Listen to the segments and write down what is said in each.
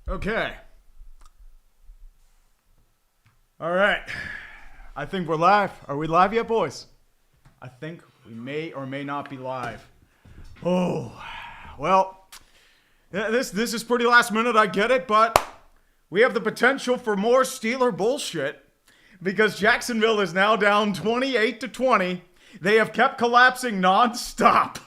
Okay. All right. I think we're live. Are we live yet, boys? I think we may or may not be live. Oh, well, this is pretty last minute, I get it, but we have the potential for more Steeler bullshit because Jacksonville is now down 28-20. They have kept collapsing nonstop.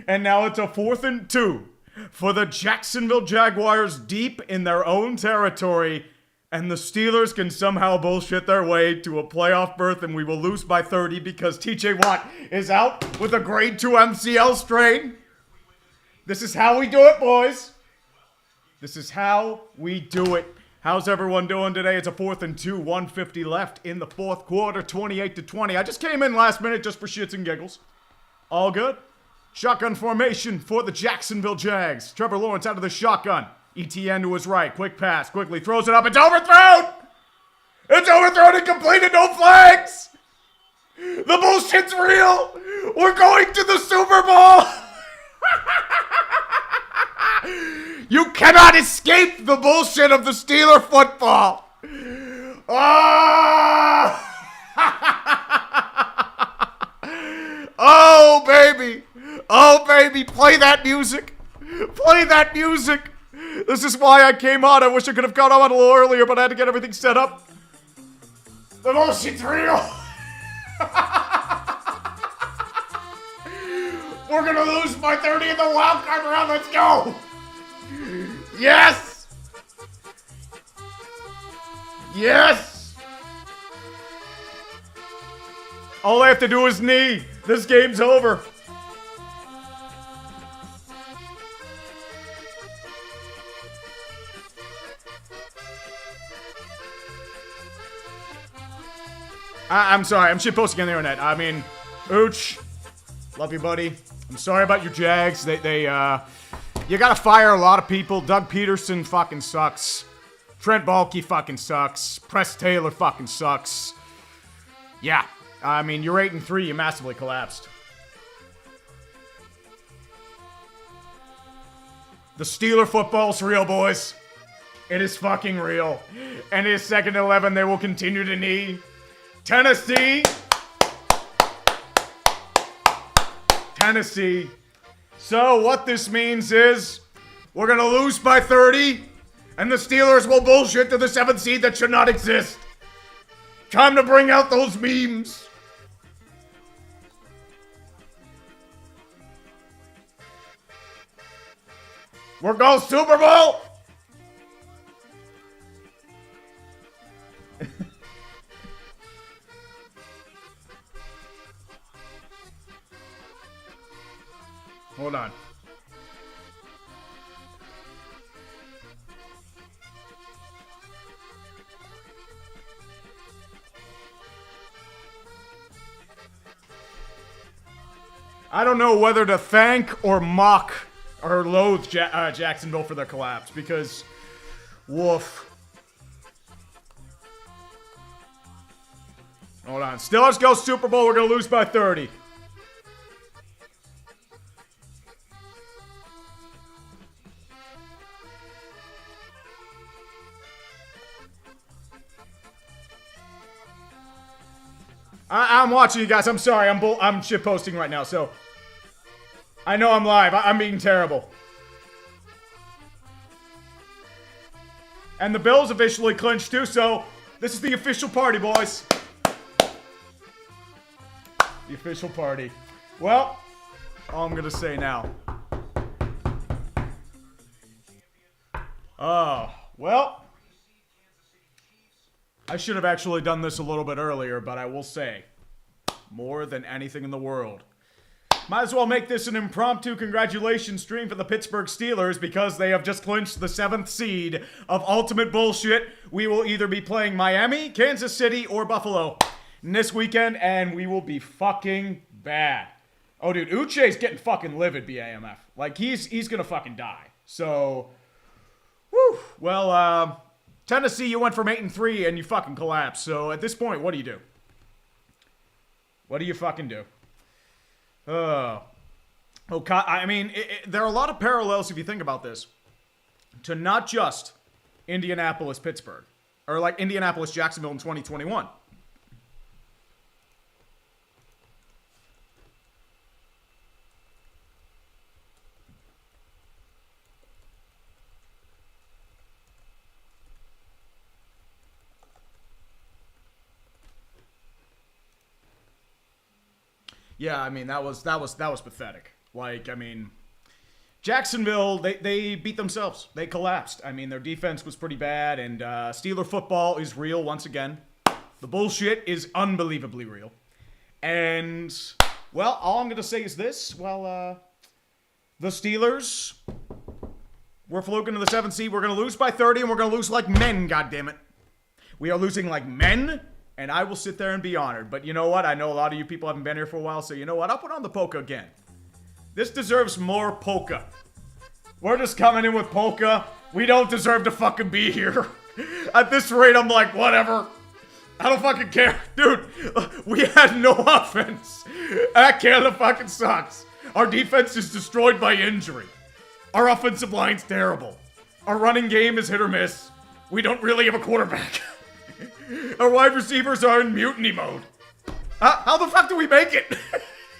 And now it's a 4th and 2 for the Jacksonville Jaguars deep in their own territory. And the Steelers can somehow bullshit their way to a playoff berth, and we will lose by 30 because TJ Watt is out with a grade 2 MCL strain. This is how we do it, boys. This is how we do it. How's everyone doing today? It's a 4th and 2, 150 left in the 4th quarter, 28-20. I just came in last minute just for shits and giggles. All good? Shotgun formation for the Jacksonville Jags. Trevor Lawrence out of the shotgun. ETN to his right. Quick pass. Quickly throws it up. It's overthrown! It's overthrown and completed. No flags! The bullshit's real! We're going to the Super Bowl! You cannot escape the bullshit of the Steeler football! Ah! Oh, baby! Oh, baby! Play that music! Play that music! This is why I came on. I wish I could have got on a little earlier, but I had to get everything set up. The bullshit's real! We're gonna lose by 30 in the wild card round. Let's go! Yes! Yes! All I have to do is knee. This game's over. I'm sorry, I'm shitposting on the internet. I mean, Ooch, love you, buddy. I'm sorry about your Jags. You gotta fire a lot of people. Doug Peterson fucking sucks. Trent Baalke fucking sucks. Press Taylor fucking sucks. Yeah, I mean, you're 8 and 3. You massively collapsed. The Steeler football's real, boys. It is fucking real. And it is 2nd and 11. They will continue to knee. Tennessee. Tennessee. So what this means is we're going to lose by 30 and the Steelers will bullshit to the 7th seed that should not exist. Time to bring out those memes. We're going Super Bowl. Hold on. I don't know whether to thank or mock or loathe Jacksonville for their collapse because, woof. Hold on. Steelers go Super Bowl. We're going to lose by 30. I'm watching you guys. I'm sorry. I'm shit posting right now, so I know I'm live. I'm being terrible. And the Bills officially clinched too, so this is the official party, boys. The official party. Well, all I'm gonna say now. Oh, well. I should have actually done this a little bit earlier, but I will say, more than anything in the world, might as well make this an impromptu congratulations stream for the Pittsburgh Steelers because they have just clinched the 7th seed of ultimate bullshit. We will either be playing Miami, Kansas City, or Buffalo this weekend, and we will be fucking bad. Oh, dude, Uche's getting fucking livid, BAMF. Like, he's gonna fucking die. So, whew. Well, Tennessee, you went from 8 and 3 and you fucking collapsed. So at this point, what do you do? What do you fucking do? I mean, there are a lot of parallels if you think about this. To not just Indianapolis, Pittsburgh. Or like Indianapolis, Jacksonville in 2021. Yeah, I mean that was pathetic. Like, I mean, Jacksonville, they beat themselves. They collapsed. I mean, their defense was pretty bad, and Steeler football is real once again. The bullshit is unbelievably real. And, well, all I'm going to say is this. Well, the Steelers, we're fluking to the 7th seed. We're going to lose by 30, and we're going to lose like men, goddammit. We are losing like men, and I will sit there and be honored. But you know what? I know a lot of you people haven't been here for a while, so you know what? I'll put on the polka again. This deserves more polka. We're just coming in with polka. We don't deserve to fucking be here. At this rate, I'm like, whatever. I don't fucking care. Dude, we had no offense. That Canada fucking sucks. Our defense is destroyed by injury. Our offensive line's terrible. Our running game is hit or miss. We don't really have a quarterback. Our wide receivers are in mutiny mode. How the fuck do we make it?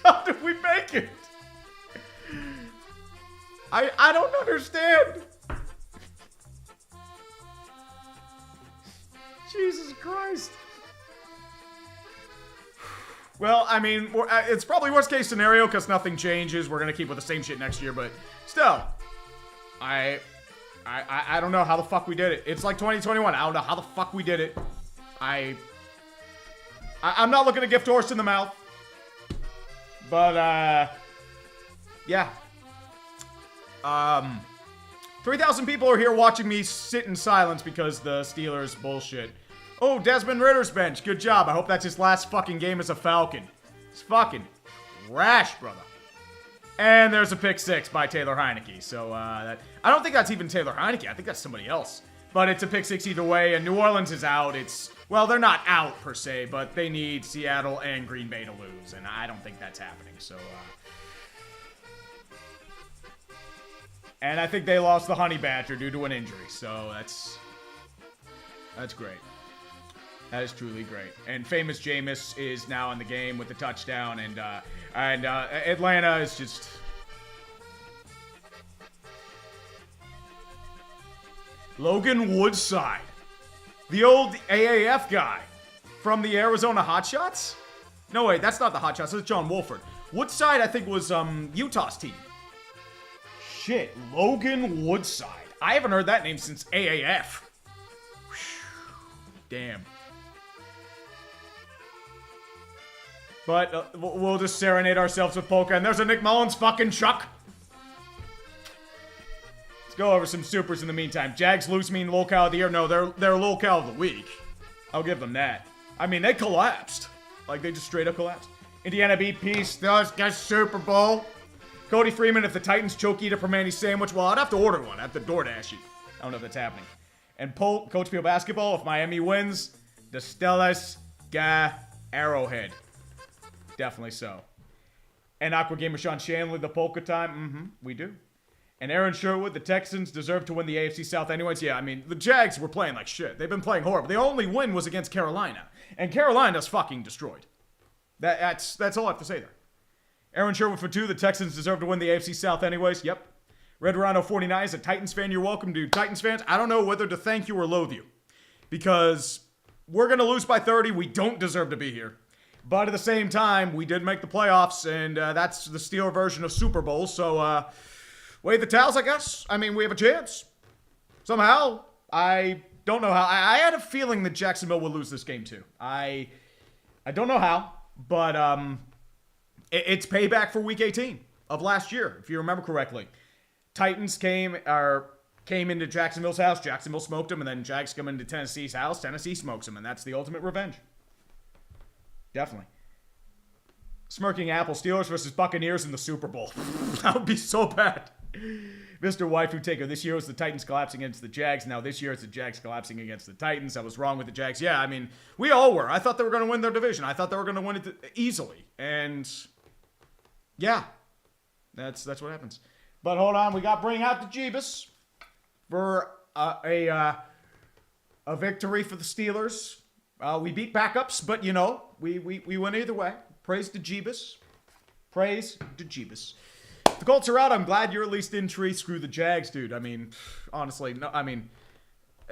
How did we make it? I don't understand. Jesus Christ. Well, I mean, it's probably worst case scenario because nothing changes. We're going to keep with the same shit next year, but still. I don't know how the fuck we did it. It's like 2021. I don't know how the fuck we did it. I'm not looking a gift horse in the mouth. But, yeah. 3,000 people are here watching me sit in silence because the Steelers bullshit. Oh, Desmond Ritter's bench. Good job. I hope that's his last fucking game as a Falcon. It's fucking trash, brother. And there's a pick six by Taylor Heineke. So, I don't think that's even Taylor Heineke. I think that's somebody else. But it's a pick six either way, and New Orleans is out. Well, they're not out per se, but they need Seattle and Green Bay to lose, and I don't think that's happening. So, and I think they lost the Honey Badger due to an injury. So that's great. That is truly great. And famous Jameis is now in the game with the touchdown, and Atlanta is just. Logan Woodside, the old AAF guy from the Arizona Hotshots. No, wait, that's not the Hotshots. That's John Wolford. Woodside, I think, was Utah's team. Shit, Logan Woodside. I haven't heard that name since AAF. Damn. But we'll just serenade ourselves with polka. And there's a Nick Mullins fucking chuck. Let's go over some supers in the meantime. Jags lose mean locale of the year. No, they're locale of the week. I'll give them that. I mean, they collapsed. Like, they just straight up collapsed. Indiana beat Peace. Those guys Super Bowl. Cody Freeman, if the Titans choke eat a Permane sandwich, well, I'd have to order one. I'd have to DoorDash it. I don't know if that's happening. And Coach Peel basketball, if Miami wins, the Stellas ga Arrowhead. Definitely so. And Aqua Gamer Sean Shanley, the polka time. We do. And Aaron Sherwood, the Texans deserve to win the AFC South anyways. Yeah, I mean, the Jags were playing like shit. They've been playing horrible. The only win was against Carolina. And Carolina's fucking destroyed. That's all I have to say there. Aaron Sherwood for 2. The Texans deserve to win the AFC South anyways. Yep. Red Rhino 49 is a Titans fan. You're welcome, dude. Titans fans, I don't know whether to thank you or loathe you. Because we're going to lose by 30. We don't deserve to be here. But at the same time, we did make the playoffs, and that's the Steeler version of Super Bowl. So, wave the towels, I guess. I mean, we have a chance. Somehow. I don't know how. I had a feeling that Jacksonville would lose this game, too. I don't know how, but it's payback for Week 18 of last year, if you remember correctly. Titans came into Jacksonville's house. Jacksonville smoked them, and then Jags come into Tennessee's house. Tennessee smokes them, and that's the ultimate revenge. Definitely. Smirking Apple, Steelers versus Buccaneers in the Super Bowl. That would be so bad. Mr. Waifu Taker, this year was the Titans collapsing against the Jags. Now this year it's the Jags collapsing against the Titans. I was wrong with the Jags. Yeah, I mean, we all were. I thought they were going to win their division. I thought they were going to win it easily. And yeah, that's what happens. But hold on, we got to bring out the Jeebus for a a victory for the Steelers. We beat backups, but, you know, we win either way. Praise to Jeebus. Praise to Jeebus. If the Colts are out, I'm glad you're at least in tree. Screw the Jags, dude. I mean, honestly, no. I mean,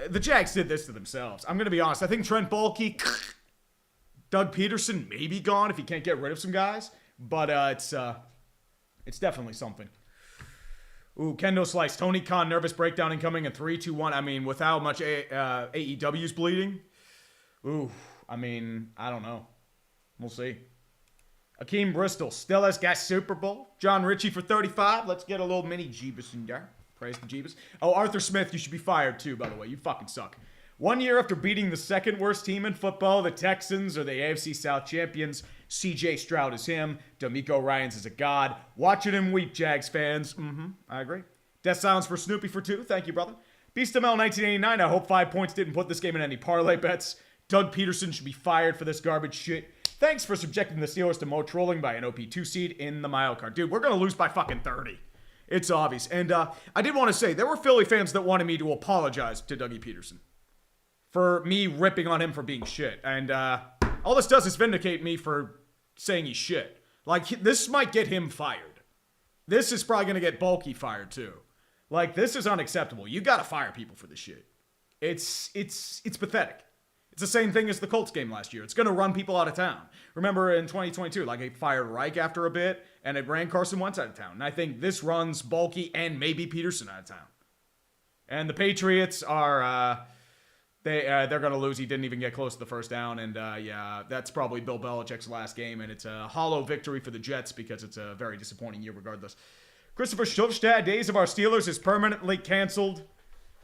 the Jags did this to themselves. I'm going to be honest. I think Trent Baalke, Doug Peterson may be gone if he can't get rid of some guys. But it's definitely something. Ooh, Kendo Slice. Tony Khan, nervous breakdown incoming in 3, 2, 1. I mean, with how much AEW's bleeding. Ooh, I mean, I don't know. We'll see. Akeem Bristol, still has got Super Bowl. John Ritchie for 35. Let's get a little mini Jeebus in there. Praise the Jeebus. Oh, Arthur Smith, you should be fired too, by the way. You fucking suck. 1 year after beating the second worst team in football, the Texans are the AFC South champions. CJ Stroud is him. D'Amico Ryans is a god. Watching him weep, Jags fans. I agree. Death Silence for Snoopy for 2. Thank you, brother. Beastamel 1989. I hope 5 points didn't put this game in any parlay bets. Doug Peterson should be fired for this garbage shit. Thanks for subjecting the Steelers to more trolling by an OP2 seed in the mile card. Dude, we're going to lose by fucking 30. It's obvious. And I did want to say, there were Philly fans that wanted me to apologize to Dougie Peterson for me ripping on him for being shit. And all this does is vindicate me for saying he's shit. Like, this might get him fired. This is probably going to get Baalke fired, too. Like, this is unacceptable. You got to fire people for this shit. It's pathetic. It's the same thing as the Colts game last year. It's going to run people out of town. Remember in 2022, like, it fired Reich after a bit, and it ran Carson Wentz out of town. And I think this runs Baalke and maybe Peterson out of town. And the Patriots are, they're going to lose. He didn't even get close to the first down. And, yeah, that's probably Bill Belichick's last game. And it's a hollow victory for the Jets because it's a very disappointing year regardless. Christopher Schulstad, Days of Our Steelers is permanently canceled.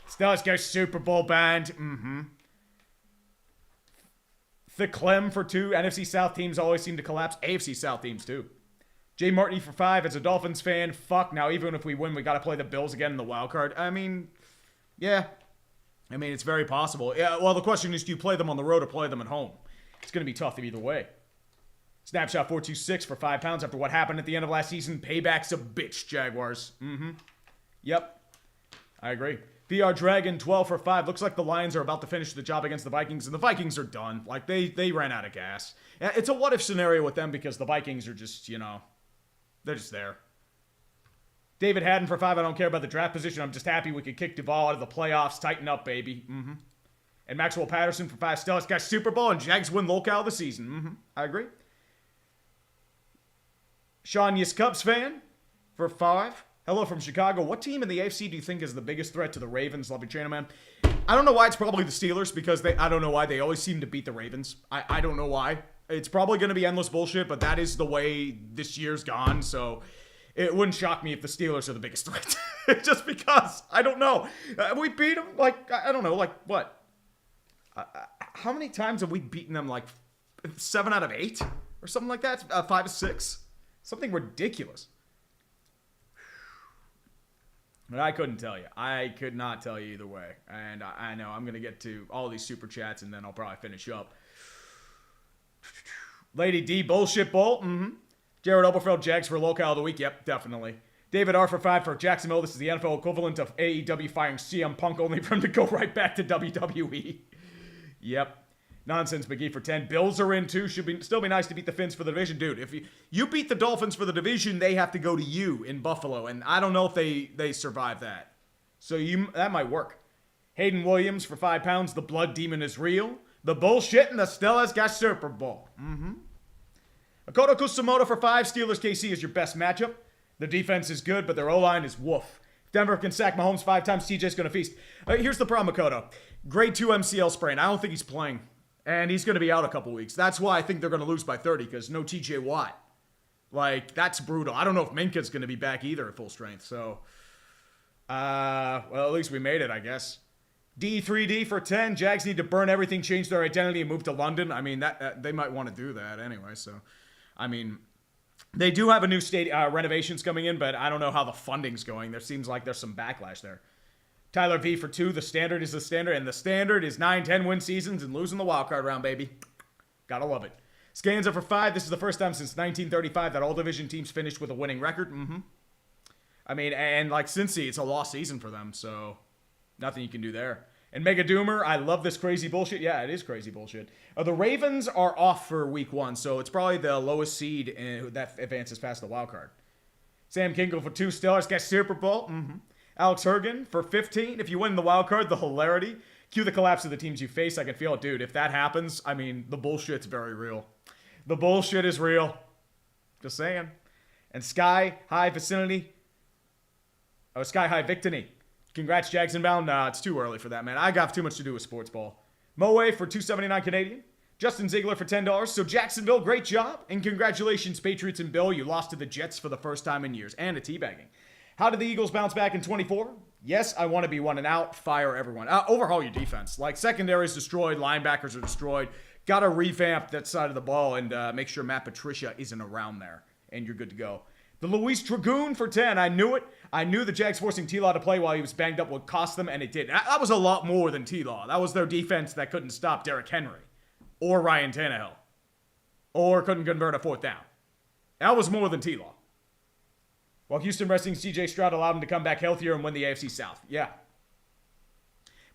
Steelers go Super Bowl banned. The Clem for 2. NFC South teams always seem to collapse. AFC South teams too. Jay Marty for 5. As a Dolphins fan, fuck. Now, even if we win, we got to play the Bills again in the wild card. I mean, yeah. I mean, it's very possible. Yeah. Well, the question is, do you play them on the road or play them at home? It's going to be tough either way. Snapshot 426 for £5 after what happened at the end of last season. Payback's a bitch, Jaguars. Yep. I agree. VR Dragon 12 for 5. Looks like the Lions are about to finish the job against the Vikings, and the Vikings are done. Like, they ran out of gas. It's a what-if scenario with them because the Vikings are just, you know, they're just there. David Haddon for 5. I don't care about the draft position. I'm just happy we could kick Duvall out of the playoffs. Tighten up, baby. And Maxwell Patterson for 5. Steelers got Super Bowl, and Jags win locale of the season. I agree. Sean Yis Cubs fan for 5. Hello from Chicago. What team in the AFC do you think is the biggest threat to the Ravens? Love you, China Man. I don't know why it's probably the Steelers because I don't know why they always seem to beat the Ravens. I don't know why. It's probably going to be endless bullshit, but that is the way this year's gone. So it wouldn't shock me if the Steelers are the biggest threat. Just because. I don't know. We beat them like, I don't know, like what? How many times have we beaten them? Like 7 out of 8 or something like that? 5 out of 6? Something ridiculous. But I couldn't tell you. I could not tell you either way. And I know I'm going to get to all these super chats and then I'll probably finish up. Lady D, bullshit bolt. Jared Oberfeld, Jags for locale of the week. Yep, definitely. David R for 5 for Jacksonville. This is the NFL equivalent of AEW firing CM Punk only for him to go right back to WWE. Yep. Nonsense McGee for 10. Bills are in too. Still be nice to beat the Finns for the division. Dude, if you beat the Dolphins for the division, they have to go to you in Buffalo. And I don't know if they survive that. So that might work. Hayden Williams for £5. The blood demon is real. The bullshit and the Steelers got Super Bowl. Akoto Kusamoto for 5. Steelers KC is your best matchup. The defense is good, but their O-line is woof. If Denver can sack Mahomes 5 times, TJ's going to feast. Here's the problem, Akoto. Grade 2 MCL sprain. I don't think he's playing. And he's going to be out a couple weeks. That's why I think they're going to lose by 30, because no TJ Watt. Like, that's brutal. I don't know if Minka's going to be back either at full strength. So, well, at least we made it, I guess. D3D for 10. Jags need to burn everything, change their identity, and move to London. I mean, that they might want to do that anyway. So, I mean, they do have a new renovations coming in, but I don't know how the funding's going. There seems like there's some backlash there. Tyler V for 2. The standard is the standard, and the standard is 9-10 win seasons and losing the wild card round, baby. Gotta love it. Scanza for 5. This is the first time since 1935 that all division teams finished with a winning record. I mean, and like Cincy, it's a lost season for them, so nothing you can do there. And Mega Doomer, I love this crazy bullshit. Yeah, it is crazy bullshit. The Ravens are off for week 1, so it's probably the lowest seed that advances past the wild card. Sam Kingle for 2 Steelers, get Super Bowl. Alex Hergen for 15. If you win the wild card, the hilarity. Cue the collapse of the teams you face. I can feel it, dude. If that happens, I mean, the bullshit's very real. The bullshit is real. Just saying. And Sky High Vicinity. Oh, Sky High Victiny. Congrats, Jags inbound. Nah, it's too early for that, man. I got too much to do with sports ball. Moe for $2.79 Canadian. Justin Ziegler for $10. So Jacksonville, great job. And congratulations, Patriots and Bill. You lost to the Jets for the first time in years. And a teabagging. How did the Eagles bounce back in 24? Yes, I want to be 1 and out. Fire everyone. Overhaul your defense. Like, secondary is destroyed. Linebackers are destroyed. Got to revamp that side of the ball and make sure Matt Patricia isn't around there. And you're good to go. The Luis Dragoon for 10. I knew it. I knew the Jags forcing T-Law to play while he was banged up would cost them, and it did. That was a lot more than T-Law. That was their defense that couldn't stop Derrick Henry or Ryan Tannehill or couldn't convert a 4th down. That was more than T-Law. While Houston resting C.J. Stroud allowed him to come back healthier and win the AFC South. Yeah.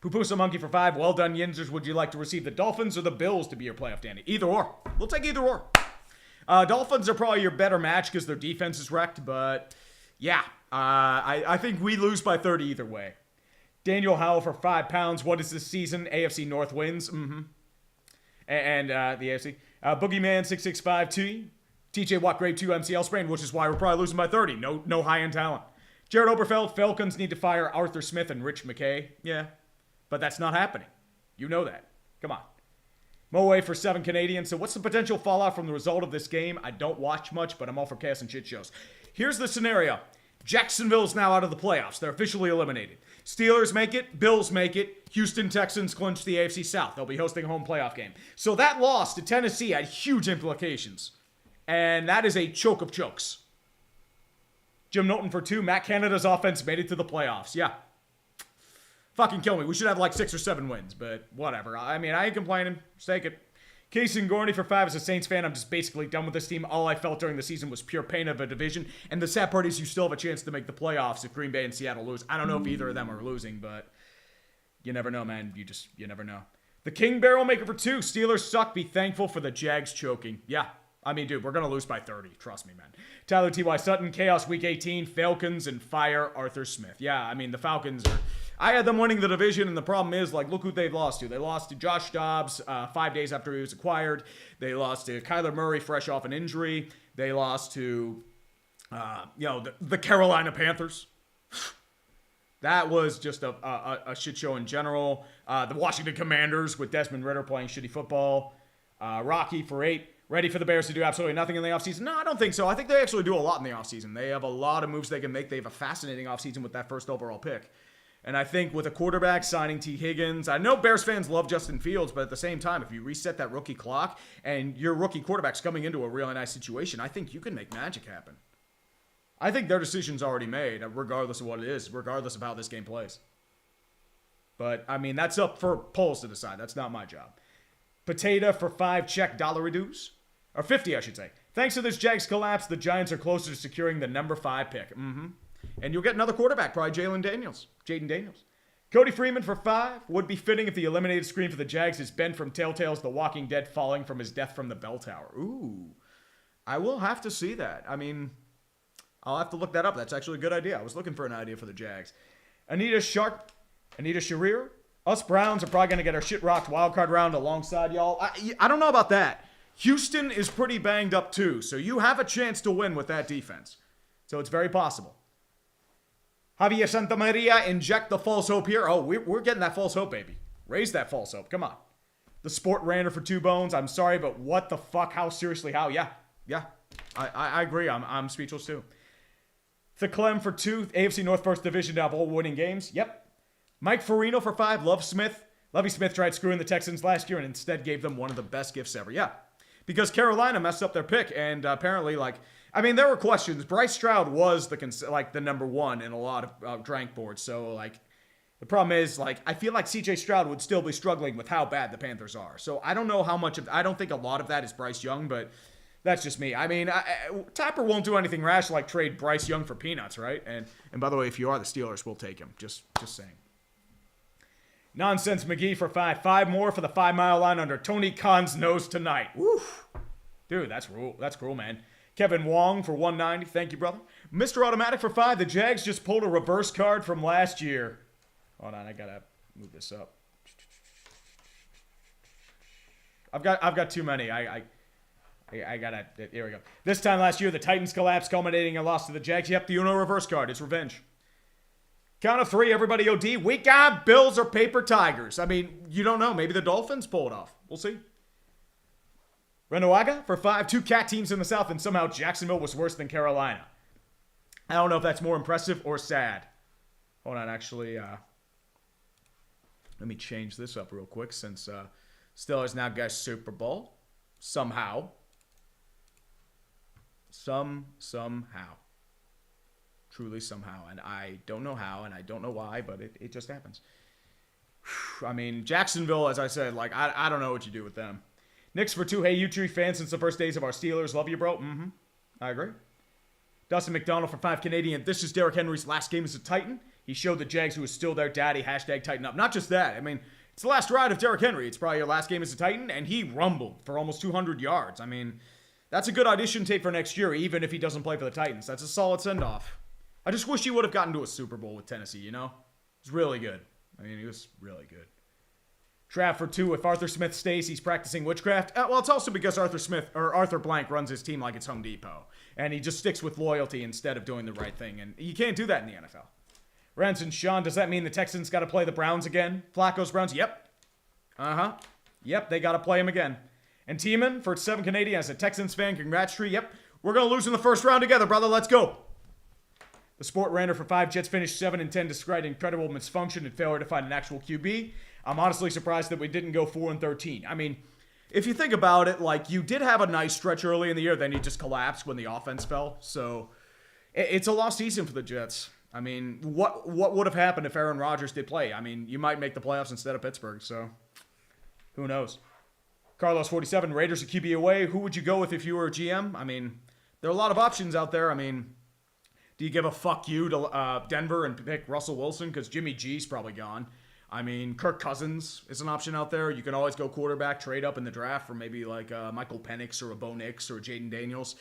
Pupusa Monkey for 5. Well done, Yinzers. Would you like to receive the Dolphins or the Bills to be your playoff dandy? Either or. We'll take either or. Dolphins are probably your better match because their defense is wrecked, but yeah, I think we lose by 30 either way. Daniel Howell for £5. What is this season? AFC North wins. And the AFC. Boogeyman 665T. TJ Watt grade 2 MCL sprain, which is why we're probably losing by 30. No high-end talent. Jared Oberfeld, Falcons need to fire Arthur Smith and Rich McKay. Yeah, but that's not happening. You know that. Come on. Moe for 7 Canadian. So what's the potential fallout from the result of this game? I don't watch much, but I'm all for chaos and shit shows. Here's the scenario. Jacksonville's now out of the playoffs. They're officially eliminated. Steelers make it. Bills make it. Houston Texans clinch the AFC South. They'll be hosting a home playoff game. So that loss to Tennessee had huge implications. And that is a choke of chokes. Jim Knowlton for 2. Matt Canada's offense made it to the playoffs. Yeah. Fucking kill me. We should have like 6 or 7 wins, but whatever. I mean, I ain't complaining. Just take it. Casey and Gorney for 5. As a Saints fan, I'm just basically done with this team. All I felt during the season was pure pain of a division. And the sad part is you still have a chance to make the playoffs if Green Bay and Seattle lose. I don't know if either of them are losing, but you never know, man. You never know. The King Barrel Maker for 2. Steelers suck. Be thankful for the Jags choking. Yeah. I mean, dude, we're going to lose by 30. Trust me, man. Tyler T.Y. Sutton, Chaos Week 18, Falcons, and fire Arthur Smith. Yeah, I mean, the Falcons are... I had them winning the division, and the problem is, like, look who they've lost to. They lost to Josh Dobbs 5 days after he was acquired. They lost to Kyler Murray fresh off an injury. They lost to, the Carolina Panthers. That was just a shit show in general. The Washington Commanders with Desmond Ridder playing shitty football. Rocky for 8. Ready for the Bears to do absolutely nothing in the offseason? No, I don't think so. I think they actually do a lot in the offseason. They have a lot of moves they can make. They have a fascinating offseason with that first overall pick. And I think with a quarterback signing T. Higgins, I know Bears fans love Justin Fields, but at the same time, if you reset that rookie clock and your rookie quarterback's coming into a really nice situation, I think you can make magic happen. I think their decision's already made, regardless of what it is, regardless of how this game plays. But, I mean, that's up for polls to decide. That's not my job. Potato for 5 check dollar reduce. Or 50, I should say. Thanks to this Jags collapse, the Giants are closer to securing the number 5 pick. And you'll get another quarterback, probably Jaden Daniels. Cody Freeman for 5. Would be fitting if the eliminated screen for the Jags is Ben from Telltale's The Walking Dead falling from his death from the bell tower. Ooh. I will have to see that. I mean, I'll have to look that up. That's actually a good idea. I was looking for an idea for the Jags. Anita Sharir. Us Browns are probably going to get our shit rocked wildcard round alongside y'all. I don't know about that. Houston is pretty banged up too, so you have a chance to win with that defense. So it's very possible. Javier Santamaria, inject the false hope here. Oh, we're getting that false hope, baby. Raise that false hope. Come on. The Sport Rander for 2 bones. I'm sorry, but what the fuck? How? Seriously, how? Yeah. I agree. I'm speechless too. The Clem for 2. AFC North First Division to have all winning games. Yep. Mike Farino for 5. Lovey Smith tried screwing the Texans last year and instead gave them one of the best gifts ever. Yeah. Because Carolina messed up their pick, and apparently, there were questions. Bryce Stroud was the number 1 in a lot of drank boards. So, the problem is, I feel like C.J. Stroud would still be struggling with how bad the Panthers are. So, I don't know how much I don't think a lot of that is Bryce Young, but that's just me. I mean, Tapper won't do anything rash like trade Bryce Young for peanuts, right? And by the way, if you are the Steelers, we'll take him. Just saying. Nonsense McGee for 5. 5 more for the 5-mile line under Tony Khan's nose tonight. Woo. Dude, that's cruel, man. Kevin Wong for 190. Thank you, brother. Mr. Automatic for 5. The Jags just pulled a reverse card from last year. Hold on, I gotta move this up. I've got too many. I gotta. Here we go. This time last year, the Titans collapsed, culminating in a loss to the Jags. Yep, the Uno reverse card. It's revenge. Count of 3, everybody OD. We got Bills or Paper Tigers. I mean, you don't know. Maybe the Dolphins pull it off. We'll see. Renoaga for 5. 2 cat teams in the South, and somehow Jacksonville was worse than Carolina. I don't know if that's more impressive or sad. Hold on, actually. Let me change this up real quick since Steelers now got Super Bowl. Somehow. Somehow. Truly somehow. And I don't know how, and I don't know why, but it just happens. I mean, Jacksonville, as I said, like, I don't know what you do with them. Knicks for 2. Hey, you tree fans since the first days of our Steelers. Love you, bro. Mm-hmm. I agree. Dustin McDonald for 5 Canadian. This is Derrick Henry's last game as a Titan. He showed the Jags who is still their daddy. Hashtag Tighten up. Not just that. I mean, it's the last ride of Derrick Henry. It's probably your last game as a Titan, and he rumbled for almost 200 yards. I mean, that's a good audition tape for next year, even if he doesn't play for the Titans. That's a solid send-off. I just wish he would have gotten to a Super Bowl with Tennessee, you know? It was really good. I mean, he was really good. Trav for 2. If Arthur Smith stays, he's practicing witchcraft. Well, it's also because Arthur Blank runs his team like it's Home Depot. And he just sticks with loyalty instead of doing the right thing. And you can't do that in the NFL. Ranson Sean, does that mean the Texans got to play the Browns again? Flacco's Browns? Yep. Yep, they got to play him again. And Tiemann for 7 Canadian as a Texans fan. Congrats, Tree. Yep, we're going to lose in the first round together, brother. Let's go. The Sport Rander for 5. Jets finished 7-10 despite incredible misfunction and failure to find an actual QB. I'm honestly surprised that we didn't go 4-13. I mean, if you think about it, like, you did have a nice stretch early in the year, then you just collapsed when the offense fell. So it's a lost season for the Jets. I mean, what would have happened if Aaron Rodgers did play? I mean, you might make the playoffs instead of Pittsburgh, so who knows? Carlos 47, Raiders a QB away. Who would you go with if you were a GM? I mean, there are a lot of options out there. I mean, do you give a fuck you to Denver and pick Russell Wilson? Because Jimmy G's probably gone. I mean, Kirk Cousins is an option out there. You can always go quarterback, trade up in the draft for maybe like Michael Penix or a Bo Nix or Jaden Daniels.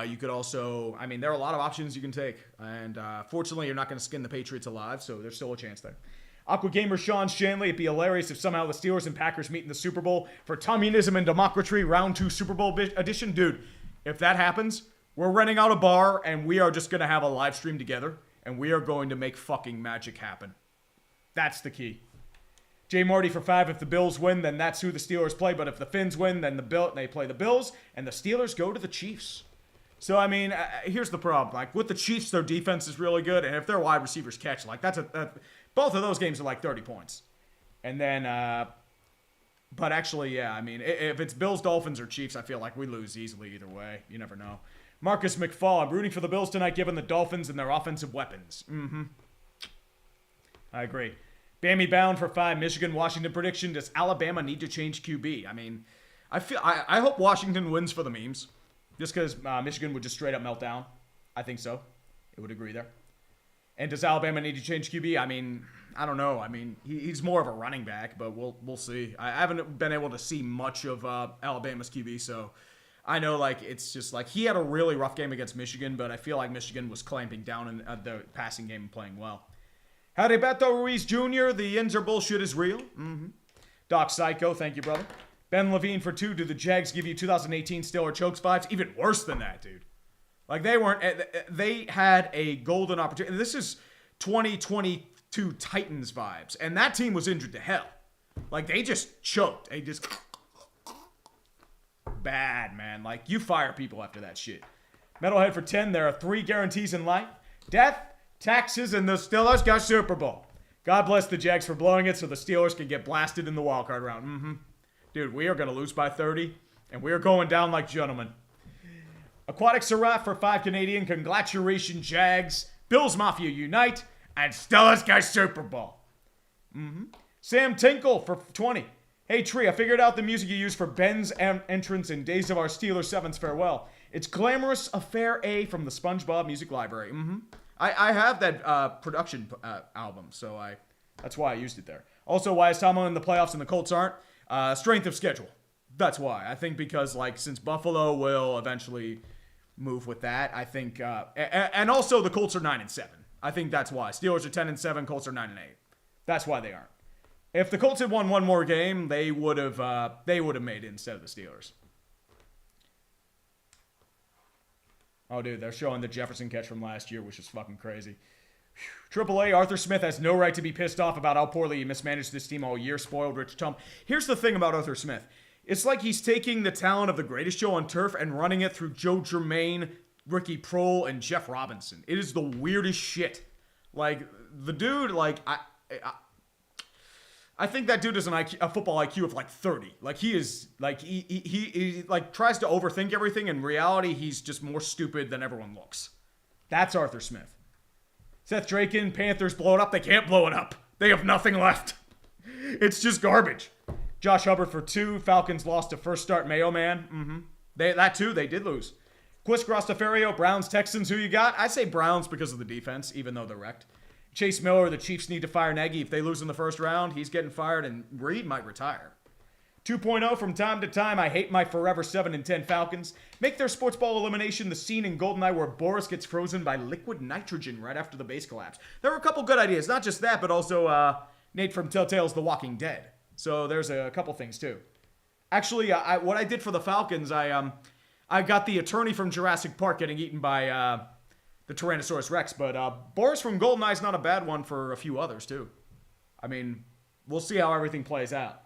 You could also, I mean, there are a lot of options you can take. And fortunately, you're not going to skin the Patriots alive, so there's still a chance there. Aqua Gamer Sean Shanley, it'd be hilarious if somehow the Steelers and Packers meet in the Super Bowl for Communism and Democracy Round 2 Super Bowl edition. Dude, if that happens, we're renting out a bar and we are just going to have a live stream together and we are going to make fucking magic happen. That's the key. Jay Marty for 5. If the Bills win, then that's who the Steelers play. But if the Finns win, then they play the Bills and the Steelers go to the Chiefs. So, I mean, here's the problem. Like, with the Chiefs, their defense is really good. And if their wide receivers catch, like, both of those games are like 30 points. And then, but actually, yeah, I mean, if it's Bills, Dolphins, or Chiefs, I feel like we lose easily either way. You never know. Marcus McFall, I'm rooting for the Bills tonight given the Dolphins and their offensive weapons. I agree. Bammy Bound for 5. Michigan, Washington prediction. Does Alabama need to change QB? I mean, I hope Washington wins for the memes. Just because Michigan would just straight up melt down. I think so. I would agree there. And does Alabama need to change QB? I mean, I don't know. I mean, he's more of a running back, but we'll see. I haven't been able to see much of Alabama's QB, so I know, like, it's just like he had a really rough game against Michigan, but I feel like Michigan was clamping down in the passing game and playing well. Howdy, Beto Ruiz Jr., the ends are bullshit is real. Doc Psycho, thank you, brother. Ben Levine for 2. Do the Jags give you 2018 Steeler chokes vibes? Even worse than that, dude. Like, they had a golden opportunity. This is 2022 Titans vibes. And that team was injured to hell. Like, they just choked. They just... Bad, man. Like, you fire people after that shit. Metalhead for 10. There are 3 guarantees in life. Death, taxes, and the Steelers got Super Bowl. God bless the Jags for blowing it so the Steelers can get blasted in the wildcard round. Dude, we are going to lose by 30, and we are going down like gentlemen. Aquatic Seraph for 5 Canadian. Congratulations, Jags. Bills Mafia unite, and Steelers got Super Bowl. Sam Tinkle for 20. Hey, Tree, I figured out the music you use for Ben's entrance in Days of Our Steelers 7's Farewell. It's Glamorous Affair A from the SpongeBob Music Library. I have that production album, so That's why I used it there. Also, why is Tomlin in the playoffs and the Colts aren't? Strength of schedule. That's why. I think because, like, since Buffalo will eventually move with that, I think, and also the Colts are 9-7. I think that's why. Steelers are 10-7, Colts are 9-8. That's why they aren't. If the Colts had won one more game, they would have made it instead of the Steelers. Oh, dude, they're showing the Jefferson catch from last year, which is fucking crazy. AAA, Arthur Smith has no right to be pissed off about how poorly he mismanaged this team all year, spoiled Rich Tom. Here's the thing about Arthur Smith. It's like he's taking the talent of the greatest show on turf and running it through Joe Germain, Ricky Prohl, and Jeff Robinson. It is the weirdest shit. Like, the dude, like, I think that dude has a football IQ of like 30. Like, he is, like, he like tries to overthink everything. In reality, he's just more stupid than everyone looks. That's Arthur Smith. Seth Draken, Panthers blow it up. They can't blow it up. They have nothing left. It's just garbage. Josh Hubbard for 2. Falcons lost to first start Mayo Man. That too, they did lose. Quist Grostaferio, Browns, Texans, who you got? I say Browns because of the defense, even though they're wrecked. Chase Miller, the Chiefs need to fire Nagy. If they lose in the first round, he's getting fired, and Reed might retire. 2.0 from time to time, I hate my forever 7-10 Falcons. Make their sports ball elimination the scene in GoldenEye where Boris gets frozen by liquid nitrogen right after the base collapse. There were a couple good ideas. Not just that, but also Nate from Telltale's The Walking Dead. So there's a couple things too. Actually, what I did for the Falcons, I got the attorney from Jurassic Park getting eaten by the Tyrannosaurus Rex. But Boris from GoldenEye's not a bad one for a few others too. I mean, we'll see how everything plays out.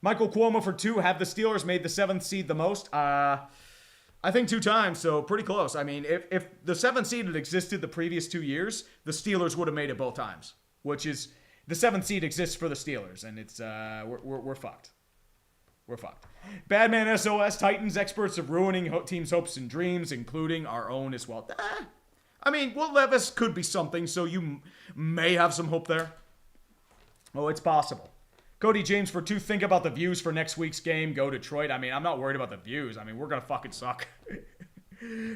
Michael Cuomo for 2. Have the Steelers made the 7th seed the most? I think 2 times, so pretty close. I mean, if the 7th seed had existed the previous 2 years, the Steelers would have made it both times. Which is, the 7th seed exists for the Steelers, and it's we're fucked. We're fucked. Badman SOS, Titans, experts of ruining teams' hopes and dreams, including our own as well. I mean, Will Levis could be something, so you may have some hope there. Oh, it's possible. Cody James for 2. Think about the views for next week's game. Go Detroit. I mean, I'm not worried about the views. I mean, we're going to fucking suck.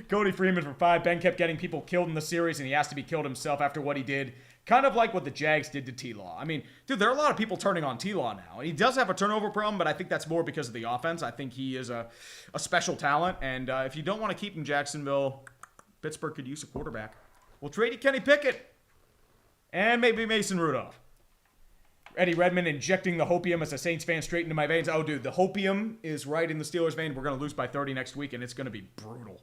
Cody Freeman for 5. Ben kept getting people killed in the series, and he has to be killed himself after what he did. Kind of like what the Jags did to T-Law. I mean, dude, there are a lot of people turning on T-Law now. He does have a turnover problem, but I think that's more because of the offense. I think he is a special talent, and if you don't want to keep him in Jacksonville, Pittsburgh could use a quarterback. We'll trade you Kenny Pickett. And maybe Mason Rudolph. Eddie Redmond injecting the hopium as a Saints fan straight into my veins. Oh, dude, the hopium is right in the Steelers' vein. We're going to lose by 30 next week, and it's going to be brutal.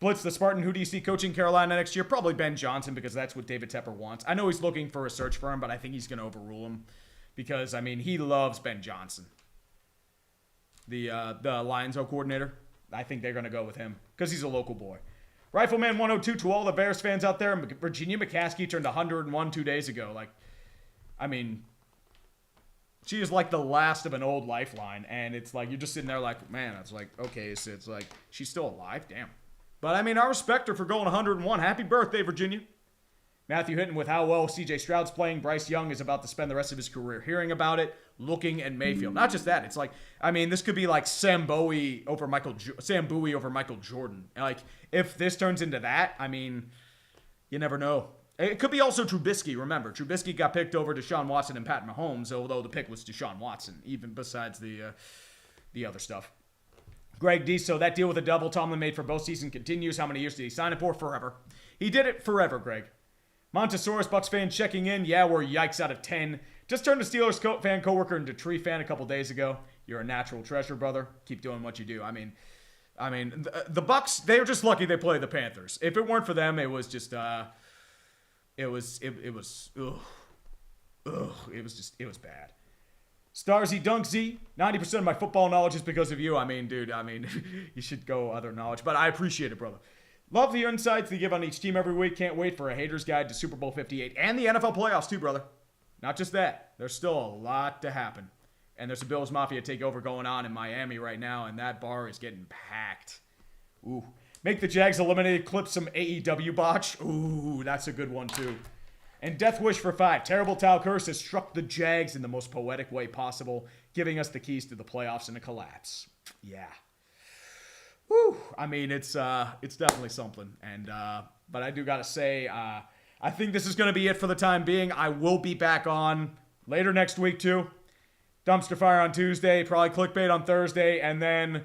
Blitz the Spartan. Who do you see coaching Carolina next year? Probably Ben Johnson, because that's what David Tepper wants. I know he's looking for a search firm, but I think he's going to overrule him because, I mean, he loves Ben Johnson. The Lions-O coordinator. I think they're going to go with him because he's a local boy. Rifleman 102 to all the Bears fans out there. Virginia McCaskey turned 101 2 days ago. Like, I mean, she is like the last of an old lifeline, and it's like, you're just sitting there like, man, it's like, okay, so it's like, she's still alive? Damn. But, I mean, I respect her for going 101. Happy birthday, Virginia. Matthew Hinton with how well C.J. Stroud's playing. Bryce Young is about to spend the rest of his career hearing about it, looking at Mayfield. Not just that, it's like, I mean, this could be like Sam Bowie over Michael Jordan. Like, if this turns into that, I mean, you never know. It could be also Trubisky. Remember, Trubisky got picked over Deshaun Watson and Pat Mahomes, although the pick was Deshaun Watson, even besides the other stuff. Greg D. So that deal with the double Tomlin made for both seasons continues. How many years did he sign it for? Forever. He did it forever, Greg. Montesaurus Bucks fan checking in. Yeah, we're yikes out of 10. Just turned a Steelers fan coworker into Tree fan a couple days ago. You're a natural treasure, brother. Keep doing what you do. I mean, the Bucks, they were just lucky they played the Panthers. If it weren't for them, it was just it was bad. Starzy Dunksy, 90% of my football knowledge is because of you. I mean, dude, you should go other knowledge, but I appreciate it, brother. Love the insights they give on each team every week. Can't wait for a hater's guide to Super Bowl 58 and the NFL playoffs too, brother. Not just that. There's still a lot to happen. And there's a Bills Mafia takeover going on in Miami right now, and that bar is getting packed. Ooh. Make the Jags eliminated, clip some AEW botch. Ooh, that's a good one too. And Death Wish for 5. Terrible Tau Curse has struck the Jags in the most poetic way possible, giving us the keys to the playoffs in a collapse. Yeah. Woo. I mean, it's definitely something. And but I do gotta say, I think this is going to be it for the time being. I will be back on later next week, too. Dumpster Fire on Tuesday, probably Clickbait on Thursday, and then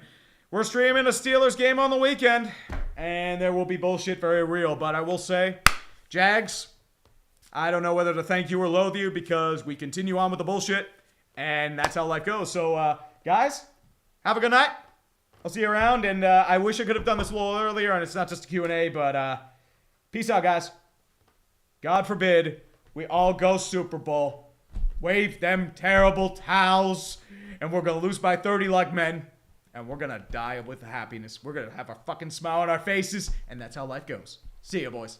we're streaming a Steelers game on the weekend, and there will be bullshit very real. But I will say, Jags, I don't know whether to thank you or loathe you because we continue on with the bullshit, and that's how life goes. So, guys, have a good night. I'll see you around, and I wish I could have done this a little earlier, and it's not just a Q&A, but peace out, guys. God forbid we all go Super Bowl. Wave them terrible towels, and we're going to lose by 30 like men, and we're going to die with happiness. We're going to have a fucking smile on our faces, and that's how life goes. See ya, boys.